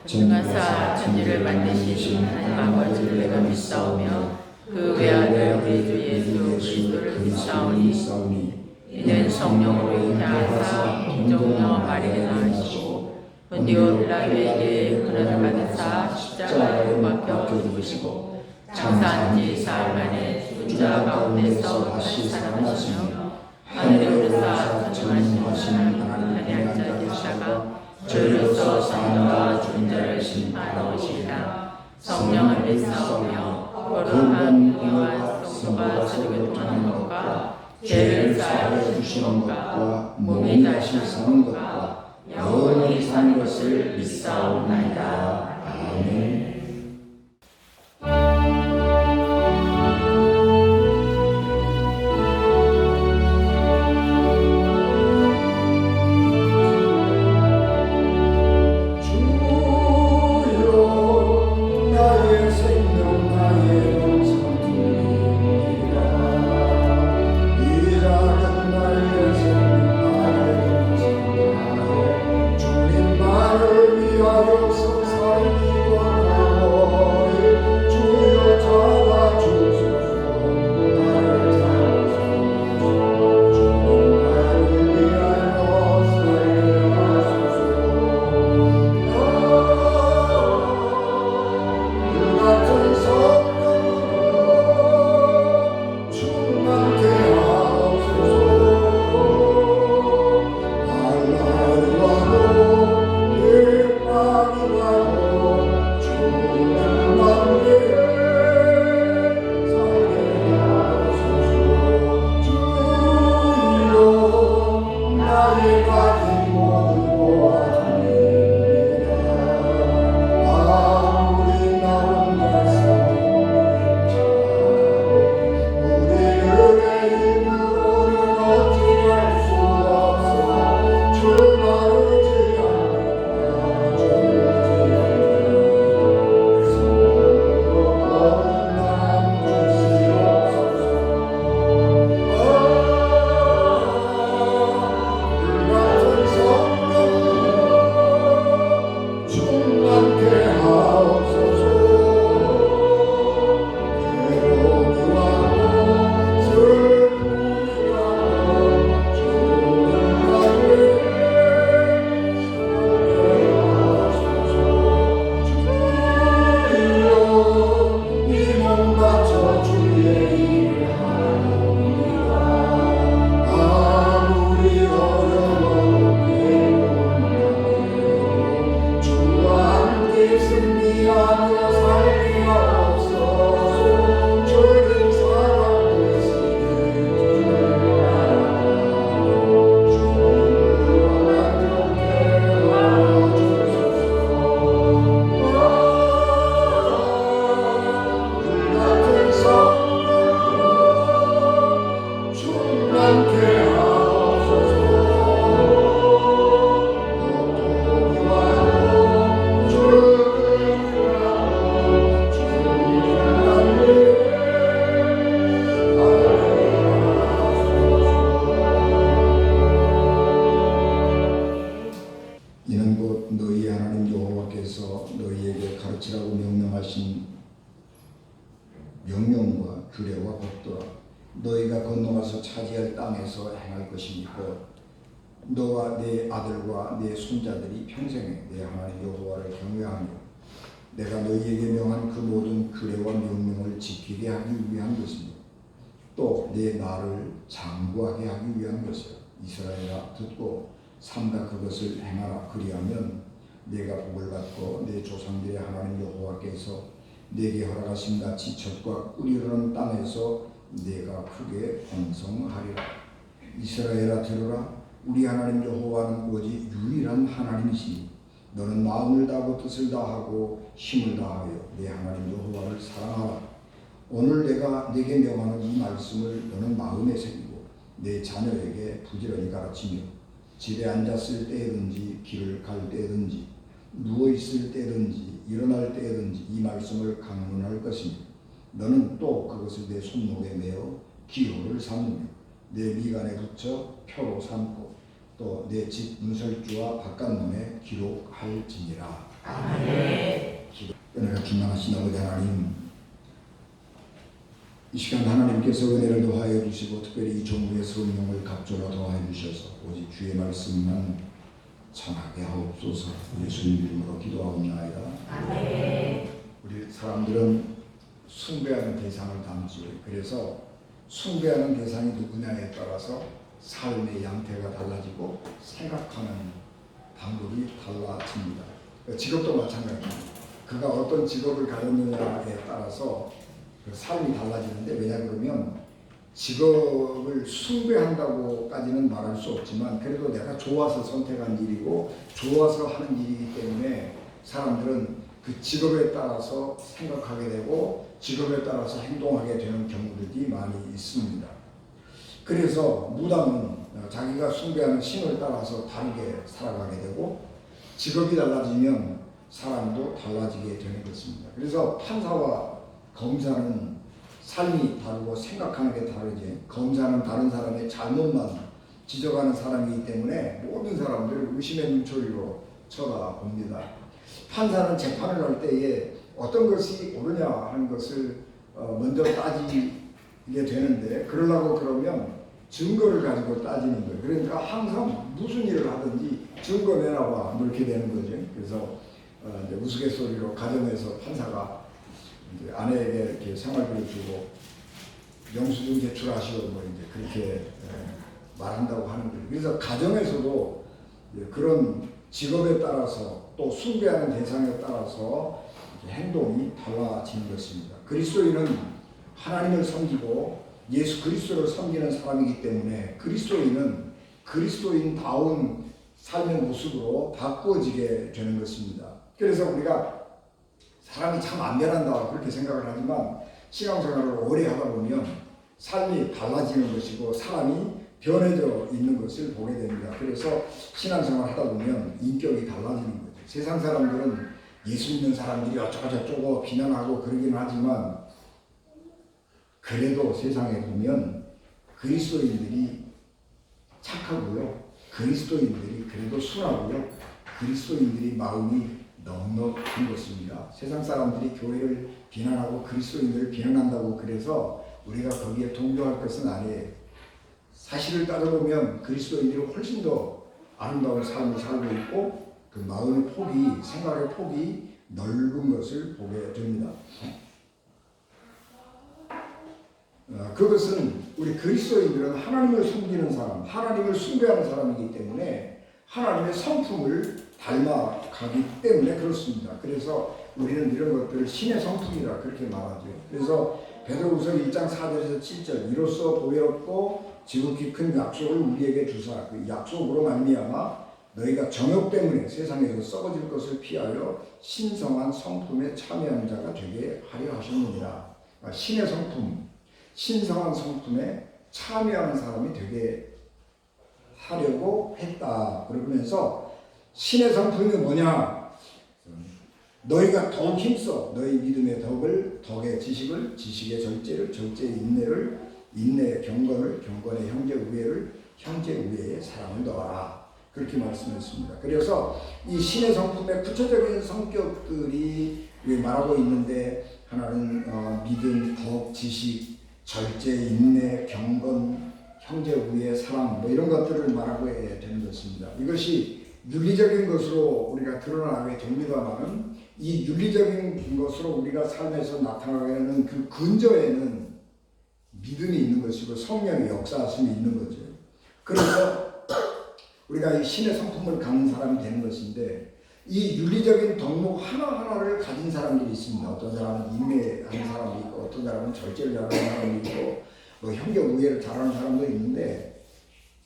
전능하사 천지를 만드신 하나님 아버지를 내가 믿사오며 그 외아들 우리 주 예수 그리스도를 믿사오니 이는 성령으로 잉태하사 동정녀 마리아를 낳으시고 본디오 빌라도에게 고난을 받으사 십자가에 못 박혀 죽으시고 장사한 지 사흘 만에 죽은 자 가운데서 다시 살아나시며 하늘에 오르사 전능하신 하나님의 앉아 계시다가 저희로서 산자와 죽은 자를 심판하시리라. 성령을 믿사오며 거룩한 공의와 성도가 서로 통하는 것과 죄를 사하여 주시는 것과 몸이 다시 사는 것과 영원히 사는 것을 믿사옵나이다. 아멘. 이는 곧 너희 하나님 여호와께서 너희에게 가르치라고 명령하신 명령과 규례와 법도라. 너희가 건너가서 차지할 땅에서 행할 것이니까 너와 네 아들과 네 손자들이 평생에 내 하나님 여호와를 경외하며 내가 너희에게 명한 그 모든 규례와 명령을 지키게 하기 위한 것이며 또 내 나를 장구하게 하기 위한 것이라. 이스라엘아 듣고 삼가 그것을 행하라. 그리하면 내가 복을 받고 내 조상들의 하나님 여호와께서 내게 허락하신 같이 젖과 꿀이 흐르는 땅에서 내가 크게 번성하리라. 이스라엘아 들으라. 우리 하나님 여호와는 오직 유일한 하나님이시니 너는 마음을 다하고 뜻을 다하고 힘을 다하여 내 하나님 여호와를 사랑하라. 오늘 내가 네게 명하는 이 말씀을 너는 마음에 새기고 내 자녀에게 부지런히 가르치며 집에 앉았을 때든지 길을 갈 때든지 누워있을 때든지 일어날 때든지 이 말씀을 강론할 것이며 너는 또 그것을 내 손목에 메어 기호를 삼으며 내 미간에 붙여 표로 삼고 또 내 집 문설주와 바깥문에 기록할지니라. 아멘. 은혜가 충만하신 아버지 하나님, 이 시간 하나님께서 은혜를 더하여 주시고 특별히 이 종부의 성령을 갑절로 더하여 주셔서 오직 주의 말씀만 전하게 하옵소서. 예수님 이름으로 기도하옵나이다. 아멘. 우리 사람들은 숭배하는 대상을 담지요. 그래서 숭배하는 대상이 누구냐에 따라서 삶의 양태가 달라지고 생각하는 방법이 달라집니다. 직업도 마찬가지입니다. 그가 어떤 직업을 가졌느냐에 따라서 그 삶이 달라지는데, 왜냐 그러면 직업을 숭배한다고까지는 말할 수 없지만 그래도 내가 좋아서 선택한 일이고 좋아서 하는 일이기 때문에 사람들은 그 직업에 따라서 생각하게 되고 직업에 따라서 행동하게 되는 경우들이 많이 있습니다. 그래서 무당은 자기가 숭배하는 신을 따라서 다르게 살아가게 되고 직업이 달라지면 사람도 달라지게 되는 것입니다. 그래서 판사와 검사는 삶이 다르고 생각하는 게 다르지, 검사는 다른 사람의 잘못만 지적하는 사람이기 때문에 모든 사람들을 의심의 눈초리로 쳐다봅니다. 판사는 재판을 할 때에 어떤 것이 옳으냐 하는 것을 먼저 따지게 되는데, 그러려고 그러면 증거를 가지고 따지는 거예요. 그러니까 항상 무슨 일을 하든지 증거 내놔봐 이렇게 되는 거죠. 그래서 이제 우스갯소리로 가정에서 판사가 이제 아내에게 이렇게 생활비를 주고 영수증 제출하시오 뭐 이제 그렇게 말한다고 하는 거예요. 그래서 가정에서도 그런 직업에 따라서 또 숭배하는 대상에 따라서 행동이 달라지는 것입니다. 그리스도인은 하나님을 섬기고 예수 그리스도를 섬기는 사람이기 때문에 그리스도인은 그리스도인다운 삶의 모습으로 바꾸어지게 되는 것입니다. 그래서 우리가 사람이 참 안 변한다 그렇게 생각을 하지만 신앙생활을 오래 하다 보면 삶이 달라지는 것이고 사람이 변해져 있는 것을 보게 됩니다. 그래서 신앙생활 하다 보면 인격이 달라지는 거죠. 세상 사람들은 예수 믿는 사람들이 어쩌고저쩌고 비난하고 그러긴 하지만 그래도 세상에 보면 그리스도인들이 착하고요, 그리스도인들이 그래도 순하고요, 그리스도인들이 마음이 넉넉한 것입니다. 세상 사람들이 교회를 비난하고 그리스도인들을 비난한다고 그래서 우리가 거기에 동조할 것은 아니에요. 사실을 따져보면 그리스도인들이 훨씬 더 아름다운 삶을 살고 있고 그 마음의 폭이, 생각의 폭이 넓은 것을 보게 됩니다. 그것은 우리 그리스도인들은 하나님을 섬기는 사람, 하나님을 숭배하는 사람이기 때문에 하나님의 성품을 닮아가기 때문에 그렇습니다. 그래서 우리는 이런 것들을 신의 성품이라 그렇게 말하죠. 그래서 베드로후서 1장 4절에서 7절 이로써 보였고 지극히 큰 약속을 우리에게 주사 그 약속으로 말미암아 너희가 정욕 때문에 세상에서 썩어질 것을 피하여 신성한 성품에 참여하는 자가 되게 하려 하셨느니라. 신의 성품, 신성한 성품에 참여하는 사람이 되게 하려고 했다. 그러면서 신의 성품이 뭐냐? 너희가 더욱 힘써 너희 믿음의 덕의 지식을, 지식의 절제를, 절제의 인내를, 인내의 경건을, 경건의 형제 우애를, 형제 우애의 사랑을 넣어라. 그렇게 말씀했습니다. 그래서 이 신의 성품의 구체적인 성격들이 말하고 있는데 하나는 믿음, 덕, 지식, 절제, 인내, 경건, 형제 우애, 사랑 뭐 이런 것들을 말하고 되는 것입니다. 이것이 윤리적인 것으로 우리가 드러나게 됩니다만은 이 윤리적인 것으로 우리가 삶에서 나타나게 하는 그 근저에는 믿음이 있는 것이고 성령의 역사하심이 있는 거죠. 그래서 우리가 이 신의 성품을 갖는 사람이 되는 것인데 이 윤리적인 덕목 하나하나를 가진 사람들이 있습니다. 어떤 사람은 인내하는 사람도 있고 어떤 사람은 절제를 잘하는 사람도 있고 뭐 형제 우애를 잘하는 사람도 있는데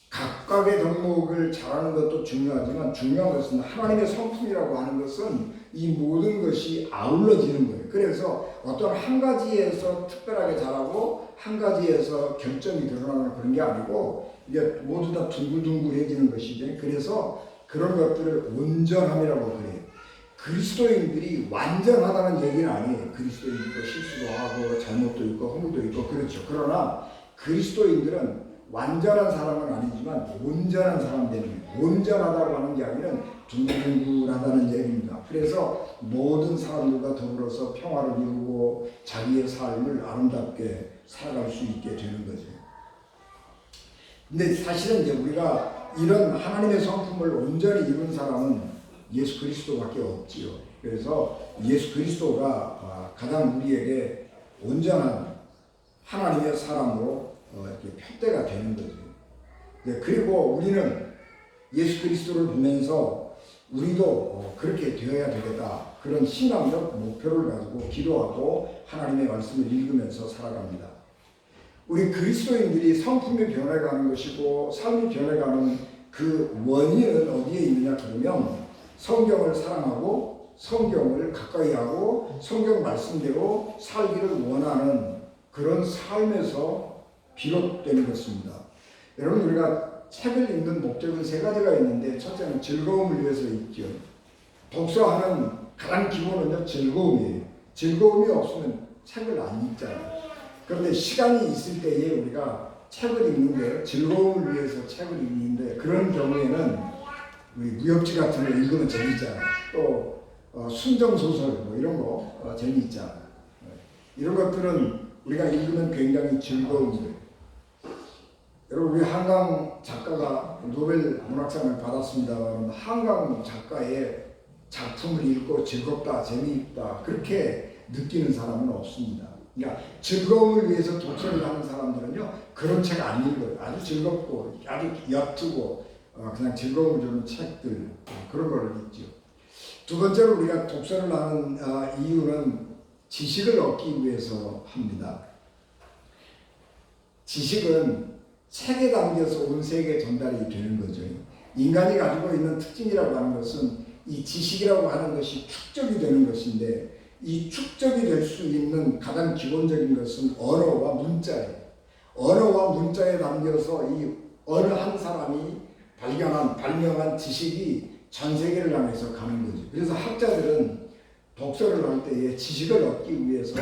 각각의 덕목을 잘하는 것도 중요하지만 중요한 것은 하나님의 성품이라고 하는 것은 이 모든 것이 아울러지는 거예요. 그래서 어떤 한 가지에서 특별하게 잘하고 한 가지에서 결점이 드러나는 그런 게 아니고 이게 모두 다 둥글둥글해지는 것이죠. 그래서 그런 것들을 온전함이라고 그래요. 그리스도인들이 완전하다는 얘기는 아니에요. 그리스도인도 실수도 하고 잘못도 있고 허물도 있고 그렇죠. 그러나 그리스도인들은 완전한 사람은 아니지만 온전한 사람 되는 거예요. 온전하다고 하는 이야기는 둥글둥글하다는 얘기입니다. 그래서 모든 사람들과 더불어서 평화를 이루고 자기의 삶을 아름답게 살아갈 수 있게 되는 거죠. 근데 사실은 이제 우리가 이런 하나님의 성품을 온전히 이룬 사람은 예수 그리스도밖에 없지요. 그래서 예수 그리스도가 가장 우리에게 온전한 하나님의 사람으로 이렇게 표대가 되는 거죠. 그리고 우리는 예수 그리스도를 보면서 우리도 그렇게 되어야 되겠다. 그런 신앙적 목표를 가지고 기도하고 하나님의 말씀을 읽으면서 살아갑니다. 우리 그리스도인들이 성품이 변해가는 것이고 삶이 변해가는 그 원인은 어디에 있느냐 그러면 성경을 사랑하고 성경을 가까이 하고 성경 말씀대로 살기를 원하는 그런 삶에서 비롯되는 것입니다. 여러분, 우리가 책을 읽는 목적은 세 가지가 있는데 첫째는 즐거움을 위해서 읽죠. 독서하는 가장 기본은요 즐거움이에요. 즐거움이 없으면 책을 안 읽잖아요. 그런데 시간이 있을 때에 우리가 책을 읽는데 즐거움을 위해서 책을 읽는데 그런 경우에는 우리 무협지 같은 거 읽으면 재미있잖아요. 또 순정소설 뭐 이런 거 재미있잖아요. 이런 것들은 우리가 읽으면 굉장히 즐거운 거예요. 여러분, 우리 한강 작가가 노벨 문학상을 받았습니다만 한강 작가의 작품을 읽고 즐겁다, 재미있다 그렇게 느끼는 사람은 없습니다. 그러니까 즐거움을 위해서 독서를 하는 사람들은요 그런 책 안 읽어요. 아주 즐겁고 아주 옅고 그냥 즐거움을 주는 책들 그런 거를 읽죠. 두 번째로 우리가 독서를 하는 이유는 지식을 얻기 위해서 합니다. 지식은 책에 담겨서 온 세계에 전달이 되는 거죠. 인간이 가지고 있는 특징이라고 하는 것은 이 지식이라고 하는 것이 축적이 되는 것인데 이 축적이 될 수 있는 가장 기본적인 것은 언어와 문자예요. 언어와 문자에 담겨서 이 어느 한 사람이 발명한 지식이 전 세계를 향해서 가는 거죠. 그래서 학자들은 독서를 할 때에 지식을 얻기 위해서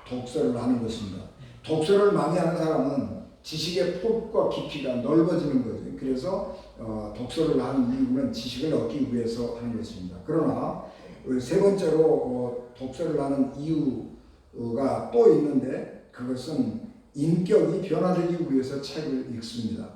독서를 하는 것입니다. 독서를 많이 하는 사람은 지식의 폭과 깊이가 넓어지는 거죠. 그래서 독서를 하는 이유는 지식을 얻기 위해서 하는 것입니다. 그러나 세 번째로 독서를 하는 이유가 또 있는데 그것은 인격이 변화되기 위해서 책을 읽습니다.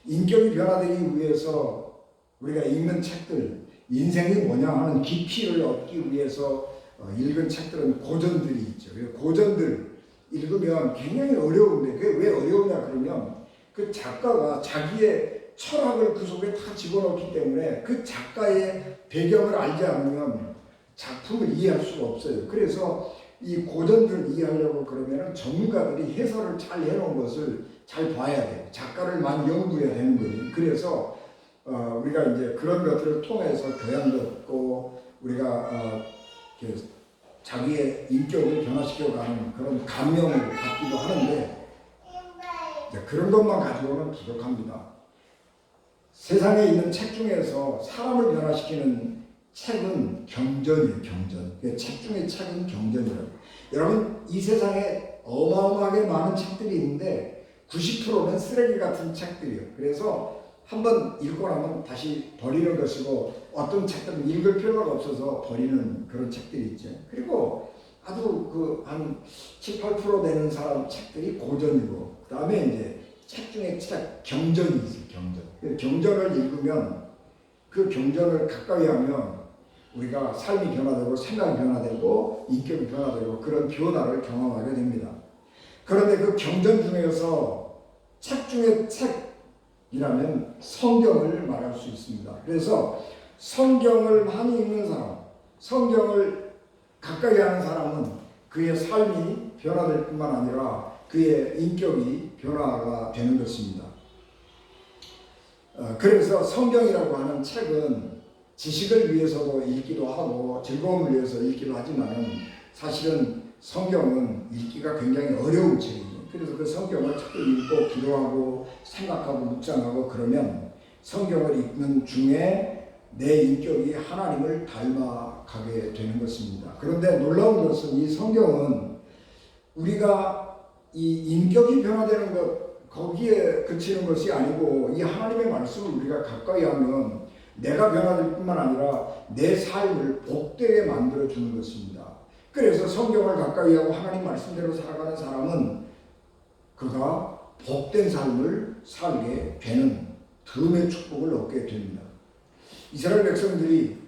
인격이 변화되기 위해서 우리가 읽는 책들, 인생이 뭐냐 하는 깊이를 얻기 위해서 읽은 책들은 고전들이 있죠. 고전들 읽으면 굉장히 어려운데 그게 왜 어려우냐 그러면 그 작가가 자기의 철학을 그 속에 다 집어넣기 때문에 그 작가의 배경을 알지 않으면 작품을 이해할 수가 없어요. 그래서 이 고전들을 이해하려고 그러면 전문가들이 해설을 잘 해놓은 것을 잘 봐야 돼요. 작가를 많이 연구해야 되는 거예요. 그래서 우리가 이제 그런 것들을 통해서 교양도 얻고 우리가 자기의 인격을 변화시켜가는 그런 감명을 받기도 하는데 그런 것만 가지고는 부족합니다. 세상에 있는 책 중에서 사람을 변화시키는 책은 경전이에요. 경전. 책 중에 책은 경전이라고. 여러분, 이 세상에 어마어마하게 많은 책들이 있는데 90%는 쓰레기 같은 책들이에요. 그래서 한번 읽고 나면 다시 버리는 것이고 어떤 책들은 읽을 필요가 없어서 버리는 그런 책들이 있죠. 그리고 아주 한 7, 8% 되는 사람 책들이 고전이고 그 다음에 이제 책 중에 책 경전이 있어요. 경전. 경전을 읽으면 그 경전을 가까이 하면 우리가 삶이 변화되고 생각이 변화되고 인격이 변화되고 그런 변화를 경험하게 됩니다. 그런데 그 경전 중에서 책 중에 책이라면 성경을 말할 수 있습니다. 그래서 성경을 많이 읽는 사람, 성경을 가까이 하는 사람은 그의 삶이 변화될 뿐만 아니라 그의 인격이 변화가 되는 것입니다. 그래서 성경이라고 하는 책은 지식을 위해서도 읽기도 하고 즐거움을 위해서 읽기도 하지만 사실은 성경은 읽기가 굉장히 어려운 책이에요. 그래서 그 성경을 자꾸 읽고 기도하고 생각하고 묵상하고 그러면 성경을 읽는 중에 내 인격이 하나님을 닮아가게 되는 것입니다. 그런데 놀라운 것은 이 성경은 우리가 이 인격이 변화되는 것 거기에 그치는 것이 아니고 이 하나님의 말씀을 우리가 가까이 하면 내가 변화될 뿐만 아니라 내 삶을 복되게 만들어 주는 것입니다. 그래서 성경을 가까이 하고 하나님 말씀대로 살아가는 사람은 그가 복된 삶을 살게 되는 덤의 축복을 얻게 됩니다. 이스라엘 백성들이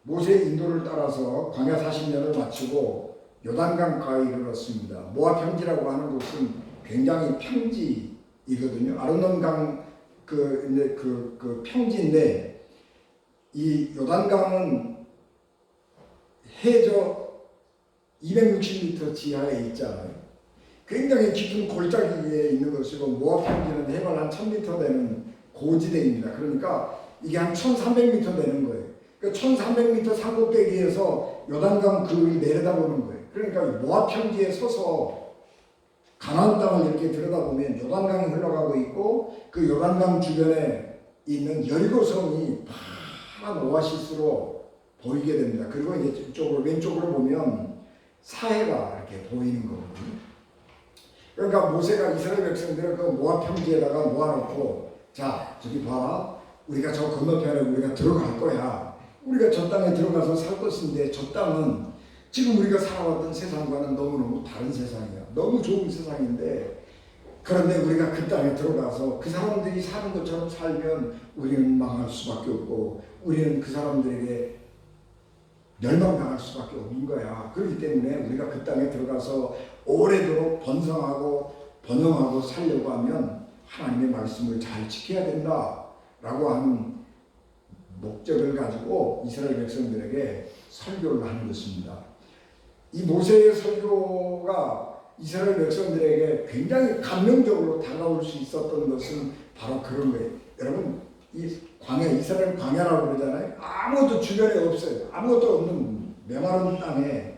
모세의 인도를 따라서 광야 40년을 마치고 요단강가에 이르렀습니다. 모압 평지라고 하는 곳은 굉장히 평지이거든요. 아르논강 그 평지인데 이 요단강은 해저 260m 지하에 있잖아요. 굉장히 깊은 골짜기에 있는 것이고 모압 평지는 해발 한 1000m 되는 고지대입니다. 그러니까 이게 한 1300m 되는 거예요. 그 1300m 산꼭대기에서 요단강 그을 내려다보는 거예요. 그러니까 모압 평지에 서서 가나안 땅을 이렇게 들여다보면 요단강이 흘러가고 있고 그 요단강 주변에 있는 여리고성이 파란 오아시스로 보이게 됩니다. 그리고 이제 이쪽으로 왼쪽으로 보면 사해가 이렇게 보이는 거거든요. 그러니까 모세가 이스라엘 백성들을 그 모압 평지에다가 모아놓고 자 저기 봐라 우리가 저 건너편에 우리가 들어갈 거야. 우리가 저 땅에 들어가서 살 것인데 저 땅은 지금 우리가 살아왔던 세상과는 너무너무 다른 세상이야. 너무 좋은 세상인데 그런데 우리가 그 땅에 들어가서 그 사람들이 사는 것처럼 살면 우리는 망할 수밖에 없고 우리는 그 사람들에게 멸망당할 수밖에 없는 거야. 그렇기 때문에 우리가 그 땅에 들어가서 오래도록 번성하고 번영하고 살려고 하면 하나님의 말씀을 잘 지켜야 된다라고 하는 목적을 가지고 이스라엘 백성들에게 설교를 하는 것입니다. 이 모세의 설교가 이스라엘 백성들에게 굉장히 감명적으로 다가올 수 있었던 것은 바로 그런 거예요. 여러분 이 광야, 이스라엘 광야라고 그러잖아요. 아무것도 주변에 없어요. 아무것도 없는 메마른 땅에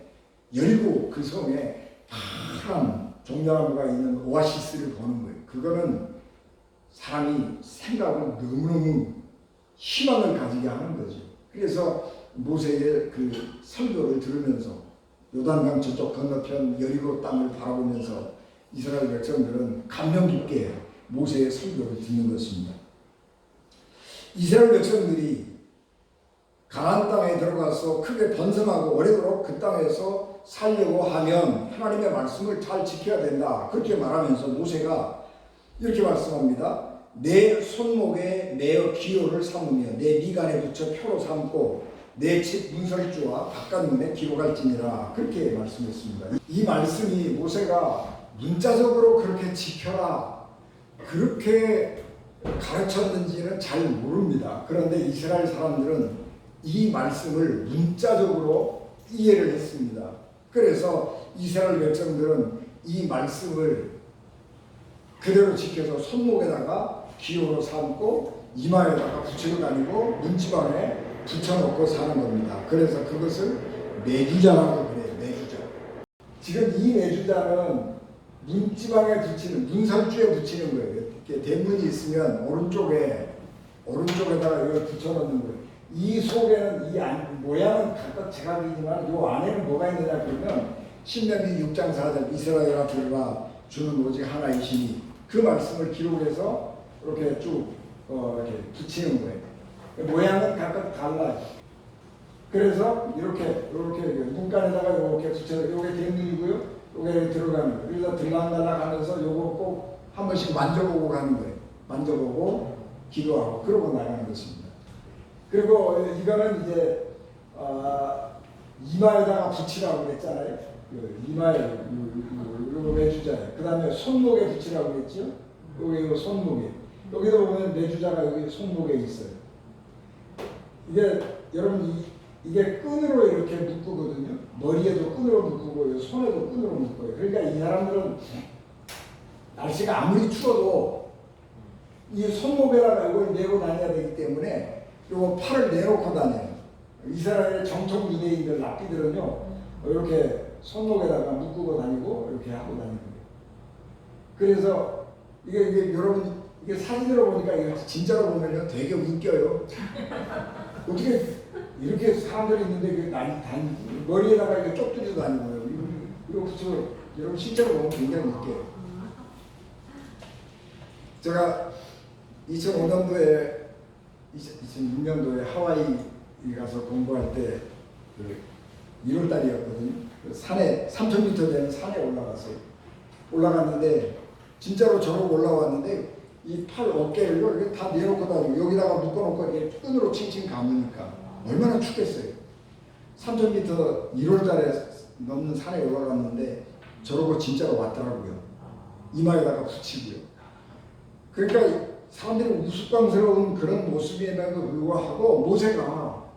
여리고 그 성에 파란 종려나무가 있는 오아시스를 보는 거예요. 그거는 사람이 생각을 너무너무 희망을 가지게 하는 거죠. 그래서 모세의 그 설교를 들으면서 요단강 저쪽 건너편 여리고 땅을 바라보면서 이스라엘 백성들은 감명 깊게 모세의 설교를 듣는 것입니다. 이스라엘 백성들이 가나안 땅에 들어가서 크게 번성하고 오래도록 그 땅에서 살려고 하면 하나님의 말씀을 잘 지켜야 된다. 그렇게 말하면서 모세가 이렇게 말씀합니다. 내 손목에 매어 기호를 삼으며 내 미간에 붙여 표로 삼고 내 집 문설주와 바깥문에 기록할지니라. 그렇게 말씀했습니다. 이 말씀이 모세가 문자적으로 그렇게 지켜라 그렇게 가르쳤는지는 잘 모릅니다. 그런데 이스라엘 사람들은 이 말씀을 문자적으로 이해를 했습니다. 그래서 이스라엘 백성들은 이 말씀을 그대로 지켜서 손목에다가 기호로 삼고 이마에다가 붙이고 다니고 문지방에 붙여놓고 사는 겁니다. 그래서 그것을 매주자라고 그래요. 매주자. 지금 이 매주자는 문지방에 붙이는 문설주에 붙이는 거예요. 이렇게 대문이 있으면 오른쪽에다가 이걸 붙여놓는 거예요. 이 속에는 이 모양은 각각 제각이지만 이 안에는 뭐가 있느냐 그러면 신명기 6장 4절 이스라엘 아들과 주는 오직 하나이시니 그 말씀을 기록해서 이렇게 쭉 이렇게 붙이는 거예요. 모양은 각각 달라요. 그래서 이렇게 문간에다가 이렇게 붙여서 이게 대문이고요. 이게 들어가는 거예요. 그래서 들락날락 하면서 이거 꼭 한 번씩 만져보고 가는 거예요. 만져보고 기도하고 그러고 나가는 것입니다. 그리고 이거는 이제 이마에다가 붙이라고 그랬잖아요. 이마에 이거 매주자예요. 그 다음에 손목에 붙이라고 그랬죠. 여기 손목에. 여기도 보면 매주자가 여기 손목에 있어요. 이게 여러분 이게 끈으로 이렇게 묶거든요. 머리에도 끈으로 묶고 손에도 끈으로 묶어요. 그러니까 이 사람들은 날씨가 아무리 추워도 이 손목에다가 이걸 메고 다녀야 되기 때문에 요거 팔을 내놓고 다녀요. 이스라엘 정통 유대인들 랍비들은요 이렇게 손목에다가 묶고 다니고 이렇게 하고 다니는 거예요. 그래서 이게 여러분 이게 사진으로 보니까 이게 진짜로 보면요 되게 웃겨요. 어떻게 이렇게 사람들이 있는데 이게 머리에다가 이렇게 쪽들이도 다니고요. 이거 붙여 여러분 실제로 보면 굉장히 웃겨요. 제가 2005년도에 2006년도에 하와이 가서 공부할 때 1월 달이었거든요. 산에 3,000m 되는 산에 올라갔는데 진짜로 저러고 올라왔는데 이 팔 어깨를 이렇게 다 내놓고 다니고 여기다가 묶어놓고 이렇게 끈으로 칭칭 감으니까 얼마나 춥겠어요. 3,000m 1월 달에 넘는 산에 올라갔는데 저러고 진짜로 왔더라고요. 이마에다가 붙이고요. 그러니까 사람들이 우스꽝스러운 그런 모습에도 불구하고 모세가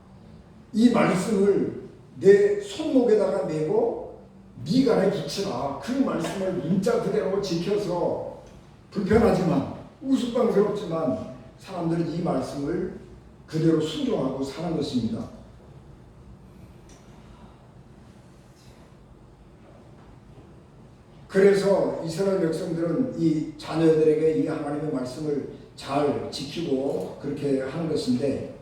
이 말씀을 내 손목에다가 메고 미간에 붙이라. 그 말씀을 문자 그대로 지켜서 불편하지만 우스꽝스럽지만 사람들은 이 말씀을 그대로 순종하고 사는 것입니다. 그래서 이스라엘 백성들은 이 자녀들에게 이 하나님의 말씀을 잘 지키고 그렇게 하는 것인데,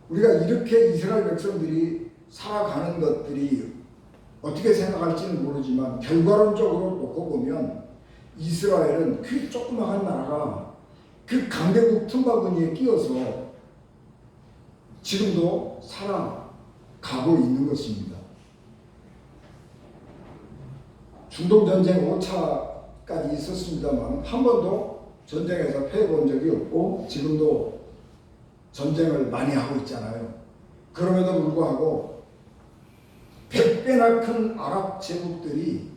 우리가 이렇게 이스라엘 백성들이 살아가는 것들이 어떻게 생각할지는 모르지만 결과론적으로 놓고 보면 이스라엘은 그 조그마한 나라가 그 강대국 틈바구니에 끼어서 지금도 살아가고 있는 것입니다. 중동전쟁 5차까지 있었습니다만 한 번도 전쟁에서 패해본 적이 없고 지금도 전쟁을 많이 하고 있잖아요. 그럼에도 불구하고 100배나 큰 아랍 제국들이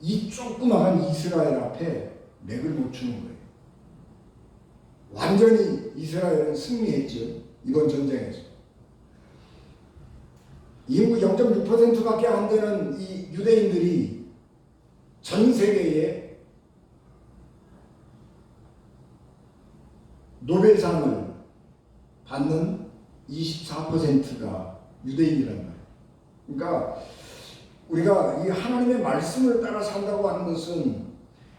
이 조그마한 이스라엘 앞에 맥을 못 추는 거예요. 완전히 이스라엘은 승리했죠. 이번 전쟁에서. 인구 0.6%밖에 안 되는 이 유대인들이 전 세계에 노벨상을 받는 24%가 유대인이란 말이에요. 그러니까 우리가 이 하나님의 말씀을 따라 산다고 하는 것은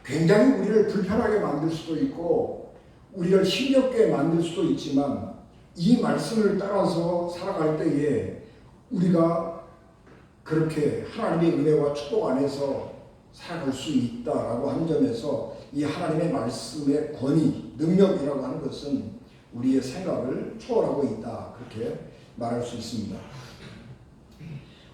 굉장히 우리를 불편하게 만들 수도 있고 우리를 힘겹게 만들 수도 있지만 이 말씀을 따라서 살아갈 때에 우리가 그렇게 하나님의 은혜와 축복 안에서 살아갈 수 있다라고 하는 점에서 이 하나님의 말씀의 권위, 능력이라고 하는 것은 우리의 생각을 초월하고 있다, 그렇게 말할 수 있습니다.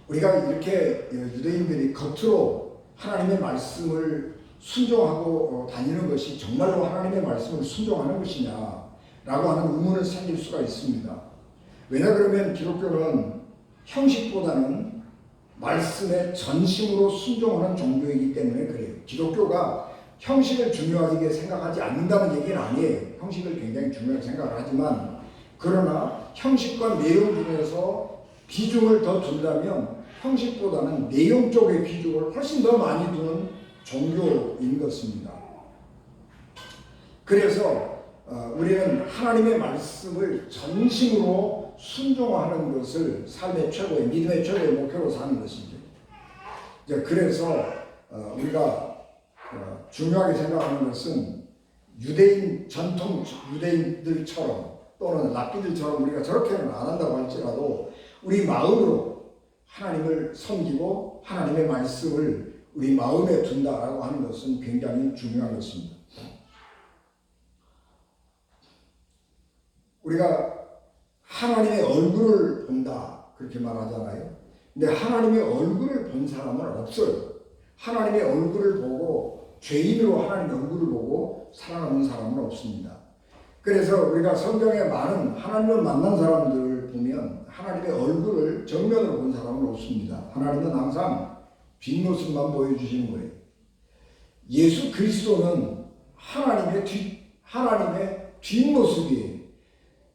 우리가 이렇게 유대인들이 겉으로 하나님의 말씀을 순종하고 다니는 것이 정말로 하나님의 말씀을 순종하는 것이냐라고 하는 의문을 생길 수가 있습니다. 왜냐 그러면 기독교는 형식보다는 말씀에 전심으로 순종하는 종교이기 때문에 그래요. 기독교가 형식을 중요하게 생각하지 않는다는 얘기는 아니에요. 형식을 굉장히 중요하게 생각을 하지만, 그러나 형식과 내용 중에서 비중을 더 준다면 형식보다는 내용 쪽의 비중을 훨씬 더 많이 두는 종교인 것입니다. 그래서 우리는 하나님의 말씀을 전심으로 순종하는 것을 삶의 최고의, 믿음의 최고의 목표로 사는 것이죠. 그래서 우리가 중요하게 생각하는 것은 유대인, 전통 유대인들처럼 또는 랍비들처럼 우리가 저렇게는 안 한다고 할지라도 우리 마음으로 하나님을 섬기고 하나님의 말씀을 우리 마음에 둔다라고 하는 것은 굉장히 중요한 것입니다. 우리가 하나님의 얼굴을 본다 그렇게 말하잖아요. 근데 하나님의 얼굴을 본 사람은 없어요. 하나님의 얼굴을 보고 죄인으로 하나님의 얼굴을 보고 살아남은 사람은 없습니다. 그래서 우리가 성경에 많은 하나님을 만난 사람들을 보면 하나님의 얼굴을 정면으로 본 사람은 없습니다. 하나님은 항상 뒷모습만 보여주시는 거예요. 예수 그리스도는 하나님의 뒷모습이에요.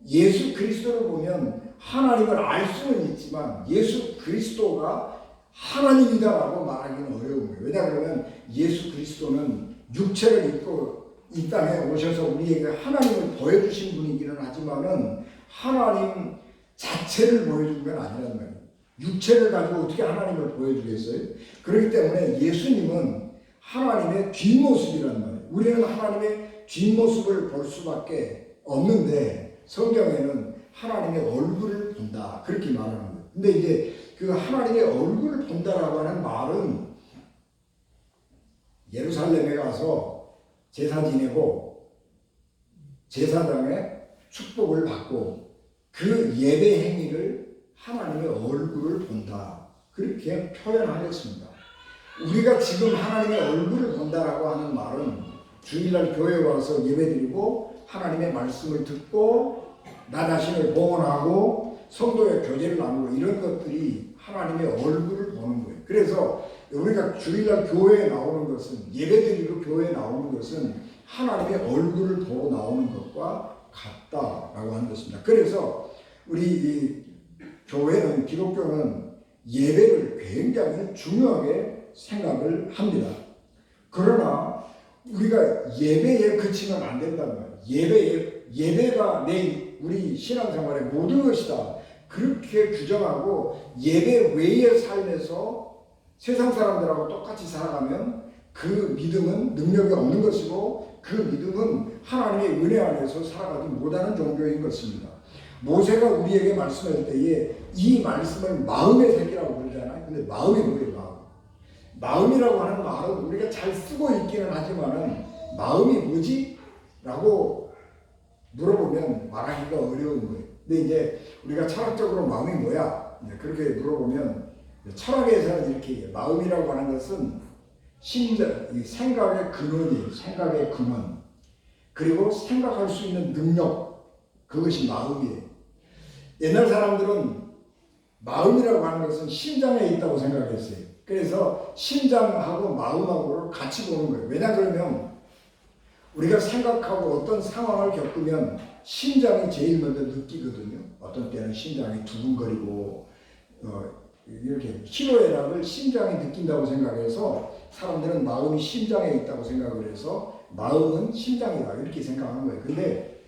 예수 그리스도를 보면 하나님을 알 수는 있지만 예수 그리스도가 하나님이다라고 말하기는 어려운 거예요. 왜냐 그러면 예수 그리스도는 육체를 입고 이 땅에 오셔서 우리에게 하나님을 보여주신 분이기는 하지만은 하나님 자체를 보여준 건 아니란 말이에요. 육체를 가지고 어떻게 하나님을 보여주겠어요? 그렇기 때문에 예수님은 하나님의 뒷모습이란 말이에요. 우리는 하나님의 뒷모습을 볼 수밖에 없는데 성경에는 하나님의 얼굴을 본다 그렇게 말하는 거예요. 근데 이제 그 하나님의 얼굴을 본다라고 하는 말은 예루살렘에 가서 제사 지내고 제사장의 축복을 받고 그 예배 행위를 하나님의 얼굴을 본다. 그렇게 표현하였습니다. 우리가 지금 하나님의 얼굴을 본다라고 하는 말은 주일날 교회에 와서 예배드리고 하나님의 말씀을 듣고 나 자신을 봉헌하고 성도의 교제를 나누고 이런 것들이 하나님의 얼굴을 보는 거예요. 그래서 우리가 주일날 교회에 나오는 것은 예배드리고 교회에 나오는 것은 하나님의 얼굴을 보고 나오는 것과 같다라고 하는 것입니다. 그래서 우리 이 교회는 기독교는 예배를 굉장히 중요하게 생각을 합니다. 그러나 우리가 예배에 그치면 안 된다는 거예요. 예배가 우리 신앙생활의 모든 것이다. 그렇게 규정하고 예배 외의 삶에서 세상 사람들하고 똑같이 살아가면 그 믿음은 능력이 없는 것이고 그 믿음은 하나님의 은혜 안에서 살아가지 못하는 종교인 것입니다. 모세가 우리에게 말씀할 때에 이 말씀을 마음의 새기라고 부르잖아요. 근데 마음이 뭐예요? 마음이라고 하는 말은 우리가 잘 쓰고 있기는 하지만은 마음이 뭐지? 라고 물어보면 말하기가 어려운 거예요. 근데 이제 우리가 철학적으로 마음이 뭐야? 그렇게 물어보면 철학에서는 이렇게 얘기해요. 마음이라고 하는 것은 생각의 근원이에요. 생각의 근원. 그리고 생각할 수 있는 능력. 그것이 마음이에요. 옛날 사람들은 마음이라고 하는 것은 심장에 있다고 생각했어요. 그래서 심장하고 마음하고를 같이 보는 거예요. 왜냐 그러면 우리가 생각하고 어떤 상황을 겪으면 심장이 제일 먼저 느끼거든요. 어떤 때는 심장이 두근거리고 이렇게 희노애락을 심장이 느낀다고 생각해서 사람들은 마음이 심장에 있다고 생각을 해서 마음은 심장이다 이렇게 생각하는 거예요. 근데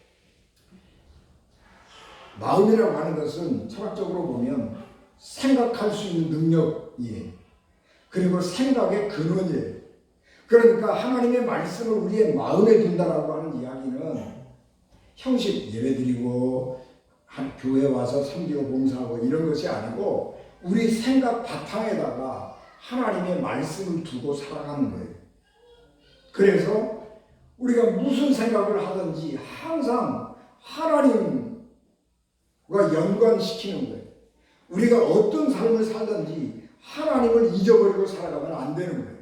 마음이라고 하는 것은 철학적으로 보면 생각할 수 있는 능력이에요. 그리고 생각의 근원이에요. 그러니까 하나님의 말씀을 우리의 마음에 둔다라고 하는 이야기는 형식 예배드리고 한 교회 와서 섬기고 봉사하고 이런 것이 아니고 우리 생각 바탕에다가 하나님의 말씀을 두고 살아가는 거예요. 그래서 우리가 무슨 생각을 하든지 항상 하나님과 연관시키는 거예요. 우리가 어떤 삶을 살든지 하나님을 잊어버리고 살아가면 안 되는 거예요.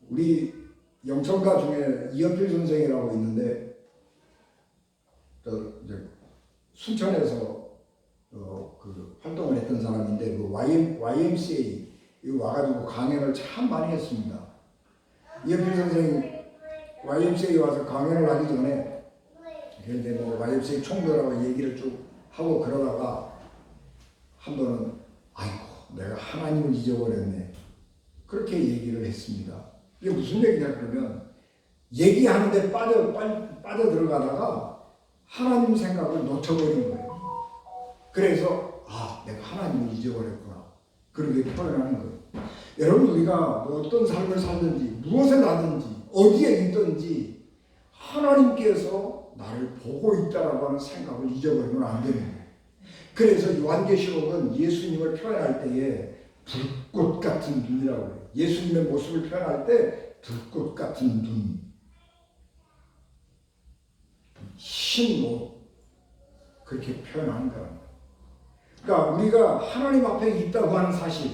우리 영성가 중에 이연필 선생이라고 있는데 이제 순천에서 그 활동을 했던 사람인데 그 YMCA 와가지고 강연을 참 많이 했습니다. 이연필 선생이 YMCA 와서 강연을 하기 전에 그런데 뭐 YMCA 총무라고 얘기를 쭉 하고 그러다가 한 번은 아이고 내가 하나님을 잊어버렸네 그렇게 얘기를 했습니다. 이게 무슨 얘기냐 그러면 얘기하는데 빠져 들어가다가 하나님 생각을 놓쳐버린 거예요. 그래서 내가 하나님을 잊어버렸구나 그렇게 표현하는 거예요. 여러분 우리가 뭐 어떤 삶을 살든지 무엇을 하든지 어디에 있든지 하나님께서 나를 보고 있다라고 하는 생각을 잊어버리면 안 되는 거예요. 그래서 요한계시록은 예수님을 표현할 때에 불꽃 같은 눈이라고 해요. 예수님의 모습을 표현할 때 불꽃 같은 눈, 흰 옷 그렇게 표현하는 거예요. 그러니까 우리가 하나님 앞에 있다고 하는 사실,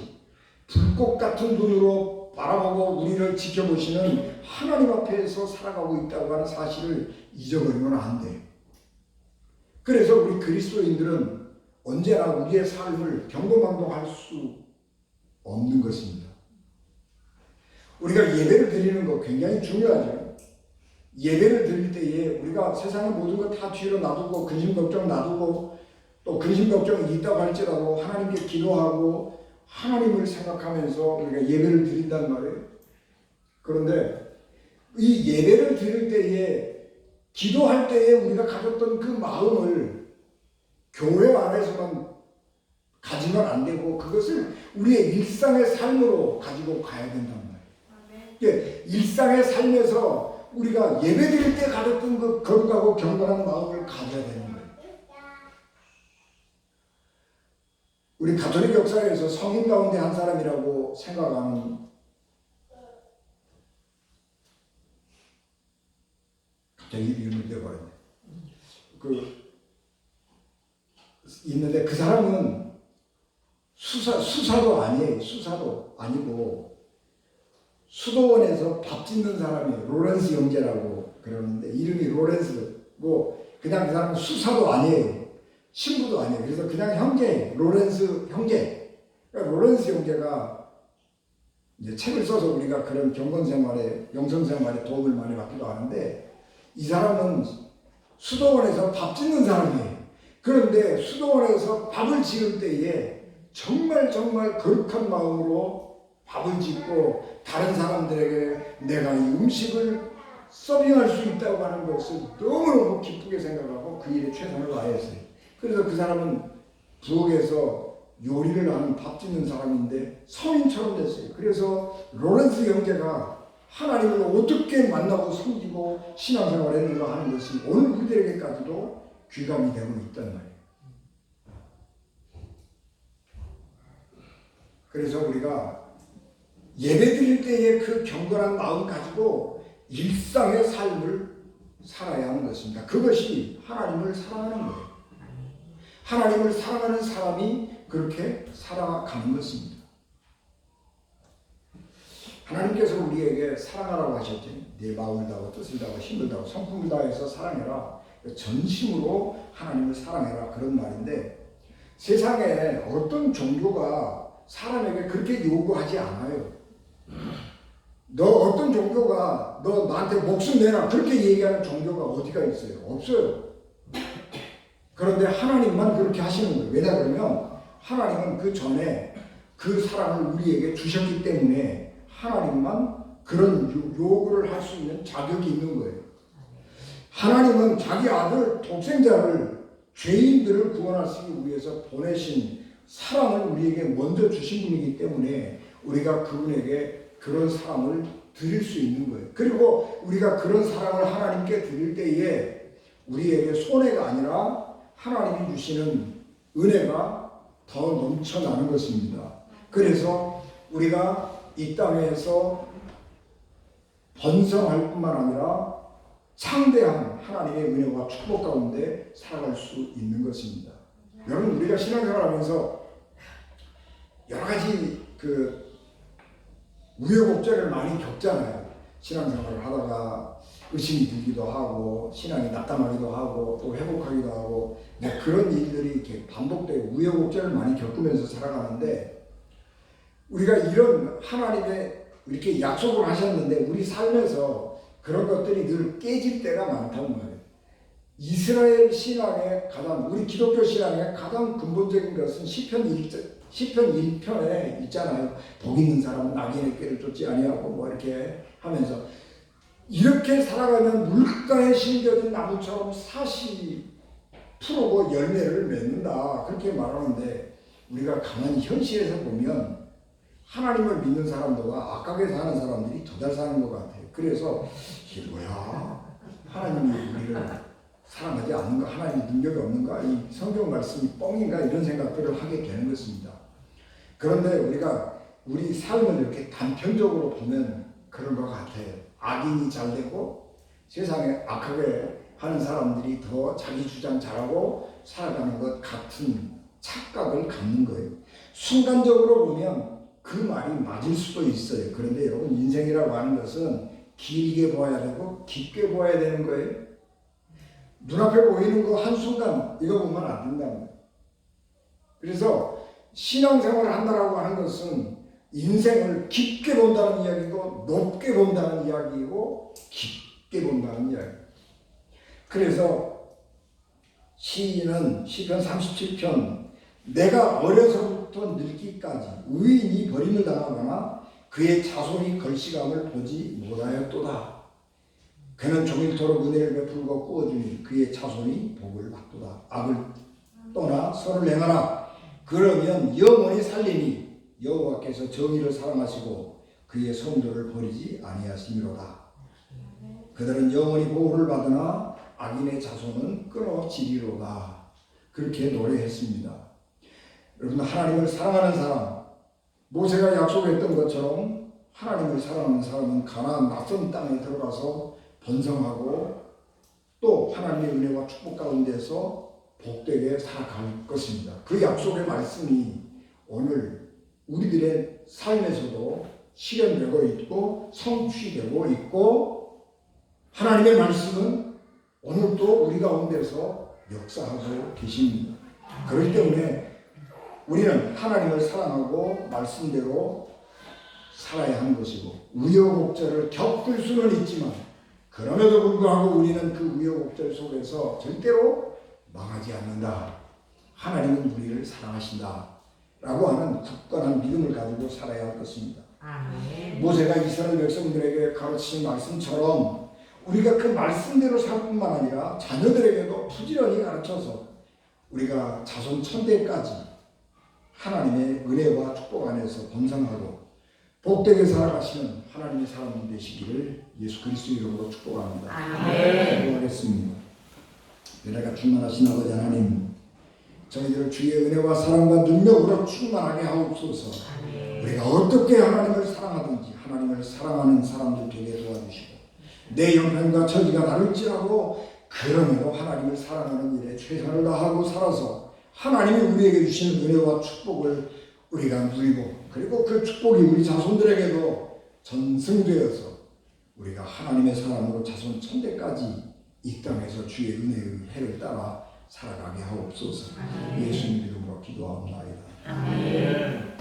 불꽃 같은 눈으로 바라보고 우리를 지켜보시는 하나님 앞에서 살아가고 있다고 하는 사실을 잊어버리면 안 돼요. 그래서 우리 그리스도인들은 언제나 우리의 삶을 경고망동할 수 없는 것입니다. 우리가 예배를 드리는 거 굉장히 중요하죠. 예배를 드릴 때에 우리가 세상의 모든 것 다 뒤로 놔두고 근심 걱정 놔두고 또 근심 걱정이 있다고 할지라도 하나님께 기도하고 하나님을 생각하면서 우리가 예배를 드린단 말이에요. 그런데 이 예배를 드릴 때에 기도할 때에 우리가 가졌던 그 마음을 교회 안에서만 가지면 안 되고 그것을 우리의 일상의 삶으로 가지고 가야 된단 말이에요. 일상의 삶에서 우리가 예배드릴 때 가졌던 그 거룩하고 경건한 마음을 가져야 되는 거예요. 우리 가톨릭 역사에서 성인 가운데 한 사람이라고 생각하는 갑자기 이름을 대버렸네. 있는데 그 사람은 수사도 아니에요. 수사도 아니고 수도원에서 밥 짓는 사람이에요. 로렌스 형제라고 그러는데 이름이 로렌스고 그냥 그 사람은 수사도 아니에요. 신부도 아니에요. 그래서 그냥 형제예요. 로렌스 형제. 그러니까 로렌스 형제가 이제 책을 써서 우리가 그런 경건생활에 영성생활에 도움을 많이 받기도 하는데 이 사람은 수도원에서 밥 짓는 사람이에요. 그런데 수도원에서 밥을 지을 때에 정말 거룩한 마음으로 밥을 짓고 다른 사람들에게 내가 이 음식을 서빙할 수 있다고 하는 것을 너무너무 기쁘게 생각하고 그 일에 최선을 다했어요. 그래서 그 사람은 부엌에서 요리를 하는 밥 짓는 사람인데 성인처럼 됐어요. 그래서 로렌스 형제가 하나님을 어떻게 만나고 섬기고 신앙생활을 했는가 하는 것이 오늘 우리들에게까지도 귀감이 되고 있단 말이에요. 그래서 우리가 예배드릴 때의 그 경건한 마음 가지고 일상의 삶을 살아야 하는 것입니다. 그것이 하나님을 사랑하는 거예요. 하나님을 사랑하는 사람이 그렇게 살아가는 것입니다. 하나님께서 우리에게 사랑하라고 하셨죠. 네 마음을 다하고 뜻을 다하고 힘을 다하고 성품을 다해서 사랑해라. 전심으로 하나님을 사랑해라. 그런 말인데 세상에 어떤 종교가 사람에게 그렇게 요구하지 않아요. 너 어떤 종교가 너 나한테 목숨 내라 그렇게 얘기하는 종교가 어디가 있어요? 없어요. 그런데 하나님만 그렇게 하시는 거예요. 왜냐 그러면 하나님은 그 전에 그 사랑을 우리에게 주셨기 때문에 하나님만 그런 요구를 할 수 있는 자격이 있는 거예요. 하나님은 자기 아들 독생자를 죄인들을 구원하시기 위해서 보내신 사랑을 우리에게 먼저 주신 분이기 때문에 우리가 그분에게 그런 사랑을 드릴 수 있는 거예요. 그리고 우리가 그런 사랑을 하나님께 드릴 때에 우리에게 손해가 아니라 하나님이 주시는 은혜가 더 넘쳐나는 것입니다. 그래서 우리가 이 땅에서 번성할 뿐만 아니라 창대한 하나님의 은혜와 축복 가운데 살아갈 수 있는 것입니다. 여러분 우리가 신앙생활하면서 여러 가지 우여곡절을 많이 겪잖아요. 신앙생활을 하다가 의심이 들기도 하고 신앙이 낙담하기도 하고 또 회복하기도 하고 그런 일들이 이렇게 반복되고 우여곡절을 많이 겪으면서 살아가는데 우리가 이런 하나님의 이렇게 약속을 하셨는데 우리 삶에서 그런 것들이 늘 깨질 때가 많다는 거예요. 이스라엘 신앙의 우리 기독교 신앙의 가장 근본적인 것은 시편 1편에 있잖아요. 복 있는 사람은 악인의 꾀를 쫓지 아니하고 이렇게 하면서 이렇게 살아가면 물가에 심겨진 나무처럼 사시 푸르고 열매를 맺는다. 그렇게 말하는데 우리가 가만히 현실에서 보면 하나님을 믿는 사람들과 악하게 사는 사람들이 더 잘 사는 것 같아요. 그래서 이게 뭐야? 하나님이 우리를 사랑하지 않는가? 하나님의 능력이 없는가? 이 성경 말씀이 뻥인가? 이런 생각들을 하게 되는 것입니다. 그런데 우리가 우리 삶을 이렇게 단편적으로 보면 그런 것 같아요. 악인이 잘 되고 세상에 악하게 하는 사람들이 더 자기 주장 잘하고 살아가는 것 같은 착각을 갖는 거예요. 순간적으로 보면 그 말이 맞을 수도 있어요. 그런데 여러분 인생이라고 하는 것은 길게 보아야 되고 깊게 보아야 되는 거예요. 눈앞에 보이는 거 한순간 이거 보면 안 된다는 거예요. 그래서 신앙생활을 한다라고 하는 것은 인생을 깊게 본다는 이야기고 높게 본다는 이야기이고 깊게 본다는 이야기. 그래서 시인은 시편 37편 내가 어려서부터 늙기까지 의인이 버림을 당하거나 그의 자손이 걸시감을 보지 못하였도다. 그는 종일토록 은혜를 베풀고 꾸어주니 그의 자손이 복을 받도다. 악을 떠나 선을 행하라. 그러면 영원히 살리니 여호와께서 정의를 사랑하시고 그의 성도를 버리지 아니하시미로다. 그들은 영원히 보호를 받으나 악인의 자손은 끊어지리로다. 그렇게 노래했습니다. 여러분, 하나님을 사랑하는 사람, 모세가 약속했던 것처럼 하나님을 사랑하는 사람은 가나안 낯선 땅에 들어가서 번성하고 또 하나님의 은혜와 축복 가운데서 복되게 살아갈 것입니다. 그 약속의 말씀이 오늘 우리들의 삶에서도 실현되고 있고 성취되고 있고, 하나님의 말씀은 오늘도 우리 가운데서 역사하고 계십니다. 그렇기 때문에 우리는 하나님을 사랑하고 말씀대로 살아야 하는 것이고, 우여곡절을 겪을 수는 있지만 그럼에도 불구하고 우리는 그 우여곡절 속에서 절대로 망하지 않는다. 하나님은 우리를 사랑하신다 라고 하는 굳건한 믿음을 가지고 살아야 할 것입니다. 아멘. 모세가 이스라엘 백성들에게 가르치신 말씀처럼 우리가 그 말씀대로 살 뿐만 아니라 자녀들에게도 부지런히 가르쳐서 우리가 자손 천대까지 하나님의 은혜와 축복 안에서 번성하고 복되게 살아가시는 하나님의 사람 되시기를 예수 그리스도 이름으로 축복합니다. 아멘. 기도하겠습니다. 은혜가 충만하신 아버지 하나님, 저희들을 주의 은혜와 사랑과 능력으로 충만하게 하옵소서. 아멘. 우리가 어떻게 하나님을 사랑하든지 하나님을 사랑하는 사람들 되게 도와주시고, 내 형편과 처지가 다를지라도 그럼에도 하나님을 사랑하는 일에 최선을 다하고 살아서 하나님이 우리에게 주시는 은혜와 축복을 우리가 누리고, 그리고 그 축복이 우리 자손들에게도 전승되어서 우리가 하나님의 사람으로 자손 천대까지 이 땅에서 주의 은혜의 해를 따라 살아가게 하옵소서. 예수님 이름으로 기도하옵나이다. 아멘.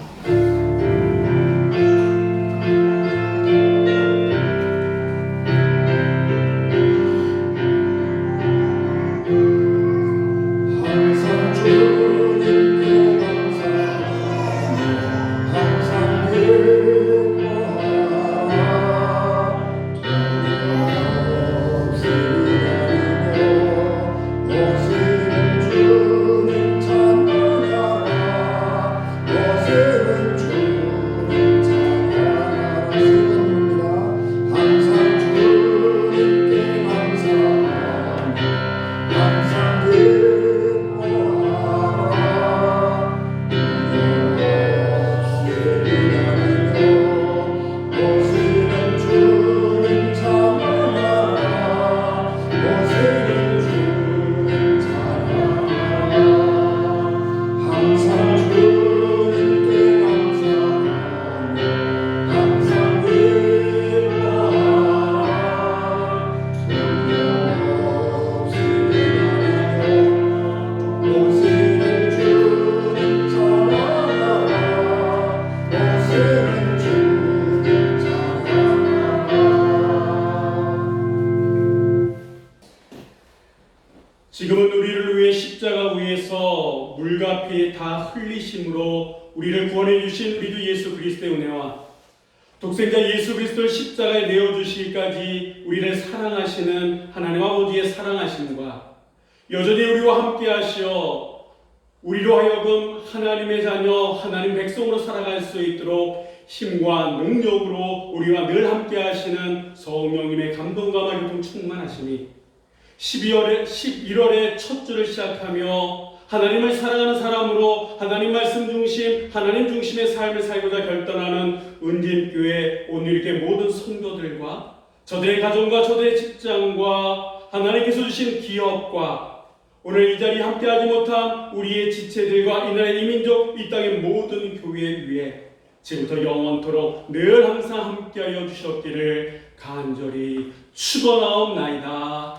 항상 주님께 감사하며 항상 기뻐하라. 두려움 없이 기다리며 오시는 주님 찬양하라. 오시는 주님 찬양하라. 시간입니다. 항상 주님께 감사하며 항상 지금은 우리를 위해 십자가 위에서 물과 피 다 흘리심으로 우리를 구원해 주신 우리 주 예수 그리스도의 은혜와 독생자 예수 그리스도를 십자가에 내어주시기까지 우리를 사랑하시는 하나님 아버지의 사랑하심과 여전히 우리와 함께 하시어 우리로 하여금 하나님의 자녀, 하나님 백성으로 살아갈 수 있도록 힘과 능력으로 우리와 늘 함께 하시는 성령님의 감동과 교통 충만하심이 11월의 첫 주를 시작하며 하나님을 사랑하는 사람으로 하나님 말씀 중심, 하나님 중심의 삶을 살고자 결단하는 은진교회 오늘 이렇게 모든 성도들과 저들의 가정과 저들의 직장과 하나님께서 주신 기업과 오늘 이 자리에 함께하지 못한 우리의 지체들과 이 나라의 이민족, 이 땅의 모든 교회 위에 지금부터 영원토록 늘 항상 함께하여 주셨기를 간절히 축원하옵나이다.